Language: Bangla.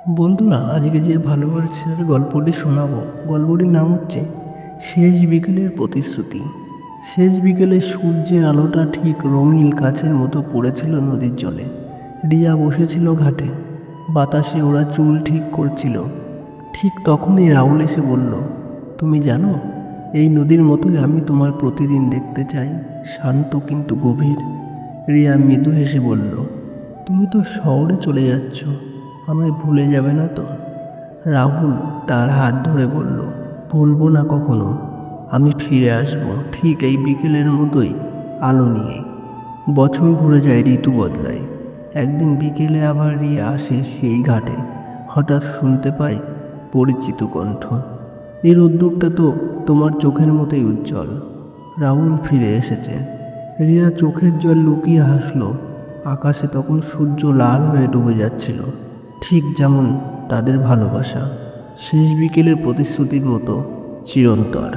বন্ধুরা, আজকে যে ভালোবাসার গল্পটি শোনাবো, গল্পটির নাম হচ্ছে শেষ বিকেলের প্রতিশ্রুতি। শেষ বিকেলে সূর্যের আলোটা ঠিক রঙিন কাচের মতো পড়েছিল নদীর জলে। রিয়া বসেছিল ঘাটে, বাতাসে ওরা চুল ঠিক করছিল। ঠিক তখনই রাহুল এসে বলল, তুমি জানো, এই নদীর মতোই আমি তোমার প্রতিদিন দেখতে চাই, শান্ত কিন্তু গভীর। রিয়া মৃদু হেসে বলল, তুমি তো শহরে চলে যাচ্ছ, আমায় ভুলে যাবে না তো? রাহুল তার হাত ধরে বলল, ভুলবো না কখনো, আমি ফিরে আসবো ঠিক এই বিকেলের মতোই, আলো নিয়ে। বছর ঘুরে যায়, ঋতু বদলায়। একদিন বিকেলে আবার রিয়া আসে সেই ঘাটে। হঠাৎ শুনতে পায় পরিচিত কণ্ঠ, এই রোদ্দুরটা তো তোমার চোখের মতোই উজ্জ্বল। রাহুল ফিরে এসেছে। রিয়া চোখের জল লুকিয়ে হাসলো। আকাশে তখন সূর্য লাল হয়ে ডুবে যাচ্ছিল, ঠিক যেমন তাদের ভালোবাসা, শেষ বিকেলের প্রতিশ্রুতির মতো চিরন্তর।